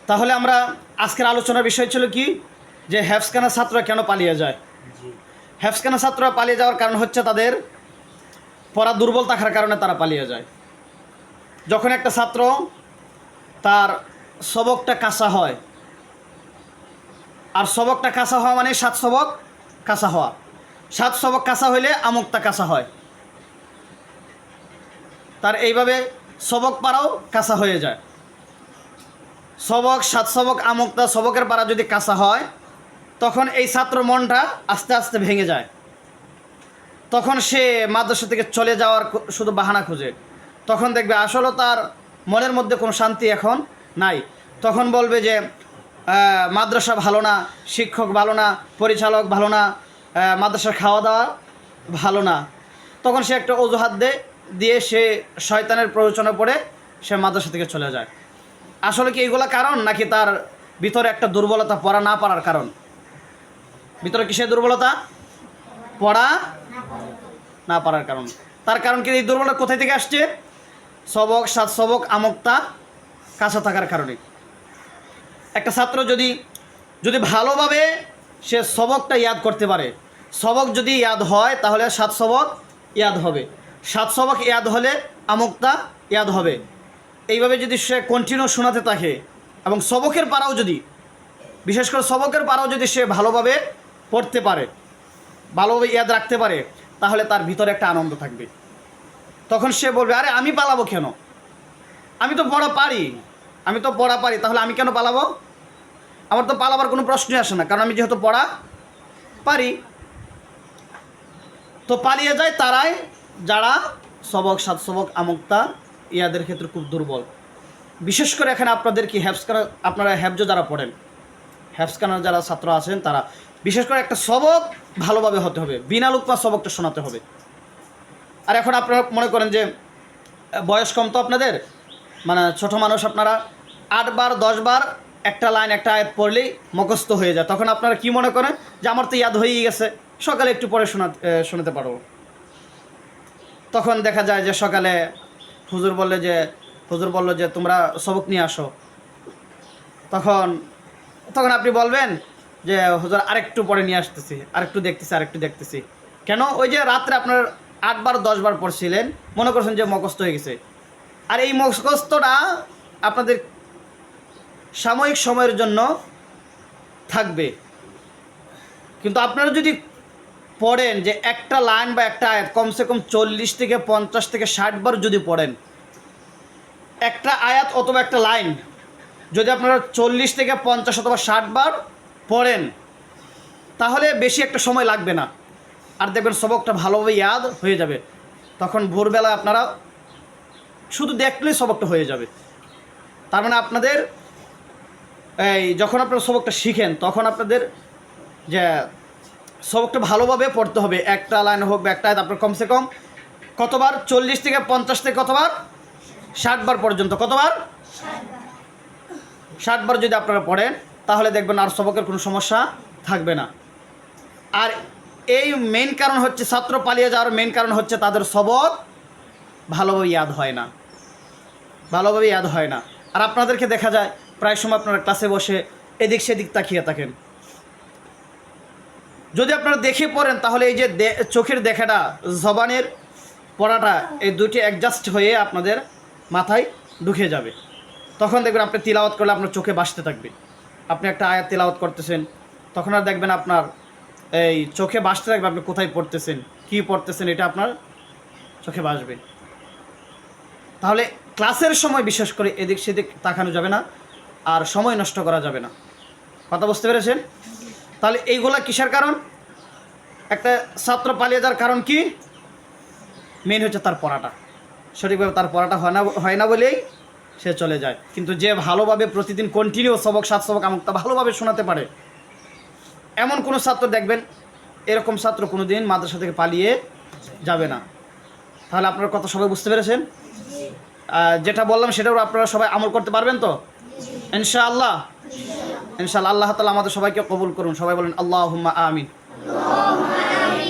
তাহলে আমরা আজকের আলোচনার বিষয় ছিল কি, যে হেফজখানা ছাত্ররা কেন পালিয়ে যায়। হেফজখানা ছাত্ররা পালিয়ে যাওয়ার কারণ হচ্ছে তাদের পড়া দুর্বল থাকার কারণে তারা পালিয়ে যায়। যখন একটা ছাত্র তার সবকটা কাঁচা হয়, আর সবকটা কাঁচা হওয়া মানে 7 সবক কাঁচা হওয়া, 7 সবক কাঁচা হইলে আমুকটা কাঁচা হয়, তার এইভাবে সবক পাড়াও কাঁচা হয়ে যায়। সবক 7 সবক আমুকটা সবকের পাড়া যদি কাঁচা হয়, তখন এই ছাত্র মনটা আস্তে আস্তে ভেঙে যায়। তখন সে মাদ্রাসা থেকে চলে যাওয়ার শুধু বাহানা খুঁজে। তখন দেখবে আসলে তার মনের মধ্যে কোনো শান্তি এখন নাই। তখন বলবে যে মাদ্রাসা ভালো না, শিক্ষক ভালো না, পরিচালক ভালো না, মাদ্রাসার খাওয়া দাওয়া ভালো না। তখন সে একটা অজুহাত দিয়ে সে শয়তানের প্ররোচনা পড়ে সে মাদ্রাসা থেকে চলে যায়। আসলে কি এইগুলা কারণ, নাকি তার ভিতরে একটা দুর্বলতা, পড়া না পারার কারণ? ভিতরে কিসের দুর্বলতা? পড়া না পারার কারণ। তার কারণ কি? এই দুর্বলতা কোথায় থেকে আসছে? সবক 7 সবক আমুকতা কাঁচা থাকার কারণে। একটা ছাত্র যদি ভালোভাবে সে সবকটা ইয়াদ করতে পারে, সবক যদি ইয়াদ হয় তাহলে 7 সবক ইয়াদ হবে, 7 সবক ইয়াদ হলে আমুকতা ইয়াদ হবে। এইভাবে যদি সে কন্টিনিউ শোনাতে থাকে এবং সবকের পাড়াও যদি, বিশেষ করে সবকের পাড়াও যদি সে ভালোভাবে পড়তে পারে, ভালোভাবে ইয়াদ রাখতে পারে, তাহলে তার ভিতরে একটা আনন্দ থাকবে। তখন সে বলবে, আরে আমি পালাবো কেন, আমি তো পড়া পারি, তাহলে আমি কেন পালাবো? আমার তো পালাবার কোনো প্রশ্নই আসে না, কারণ আমি যেহেতু পড়া পারি। তো পালিয়ে যায় তারাই যারা সবক 7 সবক আমুকতা ইয়াদের ক্ষেত্রে খুব দুর্বল। বিশেষ করে এখানে আপনাদের কি হেফজখানা, আপনারা হেফজ যারা পড়েন, হেফজখানার যারা ছাত্র আছেন, তারা বিশেষ করে একটা সবক ভালোভাবে হতে হবে, বিনা লুকমা সবকটা শোনাতে হবে। আর এখন আপনারা মনে করেন যে বয়স কম তো আপনাদের, মানে ছোট মানুষ, আপনারা 8 বার 10 বার একটা লাইন একটা আয়াত পড়লেই মুখস্থ হয়ে যায়। তখন আপনারা কি মনে করেন যে আমার তো ইয়াদ হয়েই গেছে, সকালে একটু পরে শোনাতে পারবো। তখন দেখা যায় যে সকালে হুজুর বলল যে তোমরা সবক নিয়ে আসো। তখন আপনি বলবেন যে হুজুর আরেকটু পরে নিয়ে আসতেছি, আরেকটু দেখতেছি। কেন? ওই যে রাত্রে আপনার 8 বার 10 বার পড়ছিলেন, মনে করছেন যে মুখস্থ হয়ে গেছে। আর এই মুখস্থটা আপনাদের সাময়িক সময়ের জন্য থাকবে, কিন্তু আপনারা যদি পড়েন যে একটা লাইন বা একটা আয়াত কমসে কম 40 থেকে 50 থেকে 60 বার যদি পড়েন, একটা আয়াত অথবা একটা লাইন যদি আপনারা 40 থেকে 50 অথবা 60 বার পড়েন, তাহলে বেশি একটা সময় লাগবে না, আর দেখবেন সবকটা ভালোভাবে ইয়াদ হয়ে যাবে। তখন ভোরবেলা আপনারা শুধু দেখলেই সবকটা হয়ে যাবে। তার মানে আপনাদের যখন আপনারা সবকটা শিখেন, তখন আপনাদের যে সবকটা ভালোভাবে পড়তে হবে। একটা লাইন হোক বা একটা আয়াত আপনার কমসে কম কতবার? 40 থেকে 50 থেকে কতবার? 60 বার পর্যন্ত। কতবার? 60 বার যদি আপনারা পড়েন, তাহলে দেখবেন আর সবকের কোনো সমস্যা থাকবে না। আর এই মেইন কারণ হচ্ছে, ছাত্র পালিয়ে যাওয়ার মেইন কারণ হচ্ছে তাদের সবক ভালোভাবে ইয়াদ হয় না। আর আপনাদেরকে দেখা যায় প্রায় সময় আপনারা ক্লাসে বসে এদিক সেদিক তাকিয়ে থাকেন। যদি আপনারা দেখে পড়েন, তাহলে এই যে চোখের দেখাটা, জবানের পড়াটা, এই দুটি অ্যাডজাস্ট হয়ে আপনাদের মাথায় ঢুকে যাবে। তখন দেখবেন আপনি তিলাওয়াত করলে আপনার চোখে ভাসতে থাকবে। আপনি একটা আয়াত তিলাওয়াত করতেছেন, তখন আর দেখবেন আপনার এই চোখে ভাসতে থাকবে আপনি কোথায় পড়তেছেন, কী পড়তেছেন, এটা আপনার চোখে ভাসবে। তাহলে ক্লাসের সময় বিশেষ করে এদিক সেদিক তাকানো যাবে না, আর সময় নষ্ট করা যাবে না। কথা বুঝতে পেরেছেন? তাহলে এইগুলা কিসের কারণ? একটা ছাত্র পালিয়ে যাওয়ার কারণ কি? মেইন হচ্ছে তার পড়াটা সঠিকভাবে, তার পড়াটা হয় না বলেই সে চলে যায়। কিন্তু যে ভালোভাবে প্রতিদিন কন্টিনিউ সবক 7 সবক আমুকতা ভালোভাবে শোনাতে পারে, এমন কোনো ছাত্র দেখবেন, এরকম ছাত্র কোনো দিন মাদ্রাসা থেকে পালিয়ে যাবে না। তাহলে আপনারা কথা সবাই বুঝতে পেরেছেন? যেটা বললাম সেটাও আপনারা সবাই আমল করতে পারবেন তো ইনশাআল্লাহ? আল্লাহ তাআলা আমাদের সবাইকে কবুল করুন। সবাই বলেন আল্লাহুম্মা আমিন।